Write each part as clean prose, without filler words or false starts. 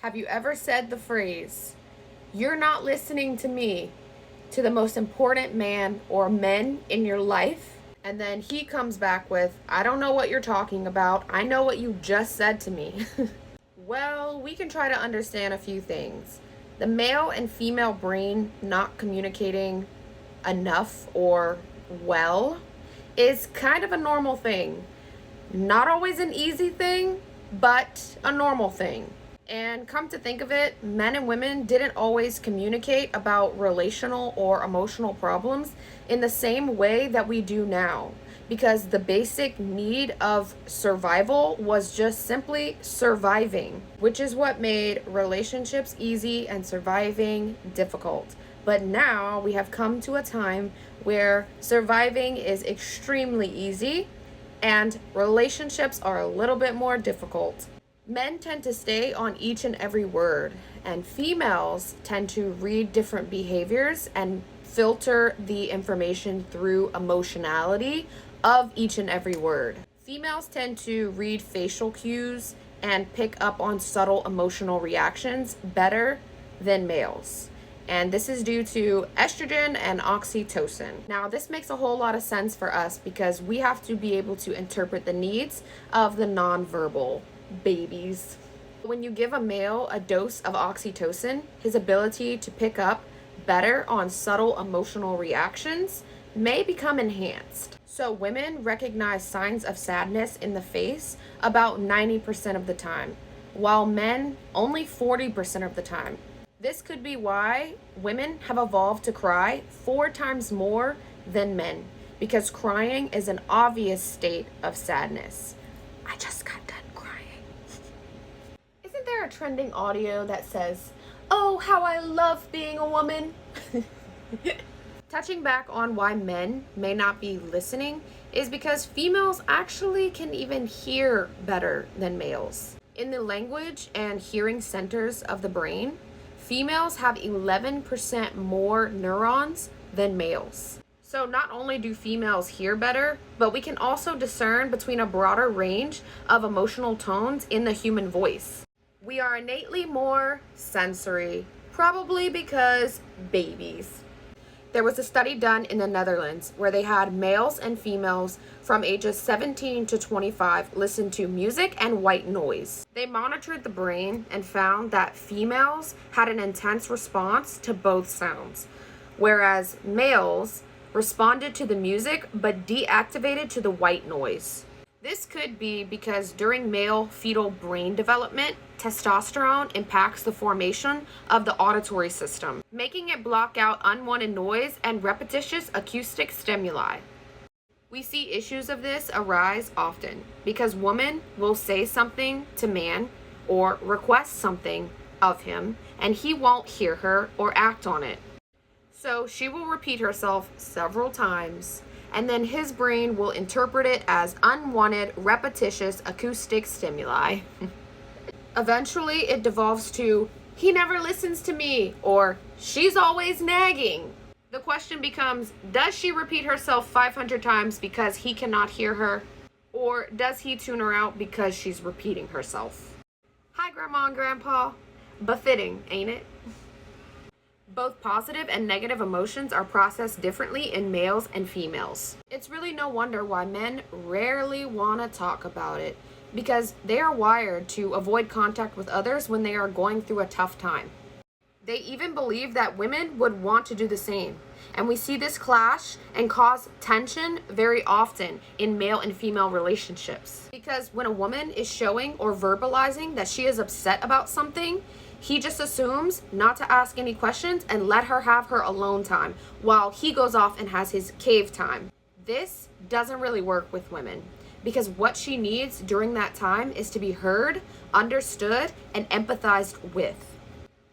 Have you ever said the phrase, "You're not listening to me," to the most important man or men in your life? And then he comes back with, "I don't know what you're talking about. I know what you just said to me." Well, we can try to understand a few things. The male and female brain not communicating enough or well is kind of a normal thing. Not always an easy thing, but a normal thing. And come to think of it, men and women didn't always communicate about relational or emotional problems in the same way that we do now, because the basic need of survival was just simply surviving, which is what made relationships easy and surviving difficult. But now we have come to a time where surviving is extremely easy and relationships are a little bit more difficult. Men tend to stay on each and every word, and females tend to read different behaviors and filter the information through emotionality of each and every word. Females tend to read facial cues and pick up on subtle emotional reactions better than males. And this is due to estrogen and oxytocin. Now, this makes a whole lot of sense for us because we have to be able to interpret the needs of the nonverbal babies. When you give a male a dose of oxytocin, his ability to pick up better on subtle emotional reactions may become enhanced. So women recognize signs of sadness in the face about 90% of the time, while men only 40% of the time. This could be why women have evolved to cry 4 times more than men, because crying is an obvious state of sadness. I just got done crying. Isn't there a trending audio that says, "Oh, how I love being a woman"? Touching back on why men may not be listening is because females actually can even hear better than males. In the language and hearing centers of the brain, females have 11% more neurons than males. So not only do females hear better, but we can also discern between a broader range of emotional tones in the human voice. We are innately more sensory, probably because babies. There was a study done in the Netherlands where they had males and females from ages 17 to 25 listen to music and white noise. They monitored the brain and found that females had an intense response to both sounds, whereas males responded to the music but deactivated to the white noise. This could be because during male fetal brain development, testosterone impacts the formation of the auditory system, making it block out unwanted noise and repetitious acoustic stimuli. We see issues of this arise often because women will say something to man or request something of him, and he won't hear her or act on it. So she will repeat herself several times, and then his brain will interpret it as unwanted, repetitious acoustic stimuli. Eventually, it devolves to, "He never listens to me," or "She's always nagging." The question becomes, does she repeat herself 500 times because he cannot hear her? Or does he tune her out because she's repeating herself? Hi, Grandma and Grandpa. Befitting, ain't it? Both positive and negative emotions are processed differently in males and females. It's really no wonder why men rarely want to talk about it, because they are wired to avoid contact with others when they are going through a tough time. They even believe that women would want to do the same, and we see this clash and cause tension very often in male and female relationships. Because when a woman is showing or verbalizing that she is upset about something, he just assumes not to ask any questions and let her have her alone time while he goes off and has his cave time. This doesn't really work with women, because what she needs during that time is to be heard, understood, and empathized with.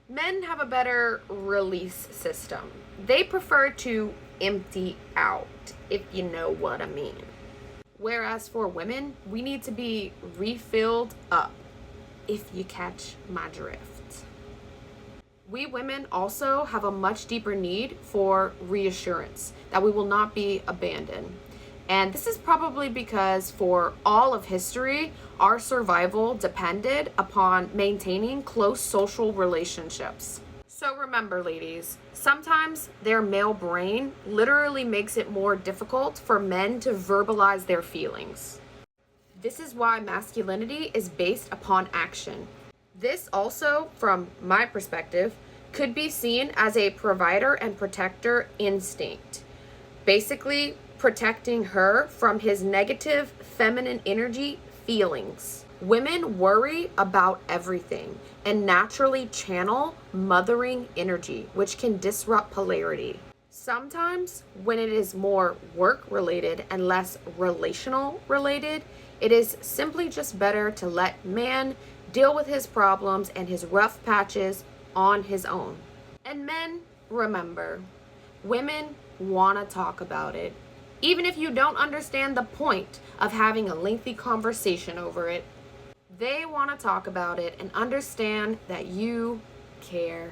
Men have a better release system. They prefer to empty out, if you know what I mean. Whereas for women, we need to be refilled up, if you catch my drift. We women also have a much deeper need for reassurance that we will not be abandoned. And this is probably because for all of history, our survival depended upon maintaining close social relationships. So remember, ladies, sometimes their male brain literally makes it more difficult for men to verbalize their feelings. This is why masculinity is based upon action. This also, from my perspective, could be seen as a provider and protector instinct. Basically, protecting her from his negative feminine energy feelings. Women worry about everything and naturally channel mothering energy, which can disrupt polarity. Sometimes, when it is more work related and less relational related, it is simply just better to let man deal with his problems and his rough patches on his own. And men, remember, women want to talk about it. Even if you don't understand the point of having a lengthy conversation over it, they want to talk about it and understand that you care.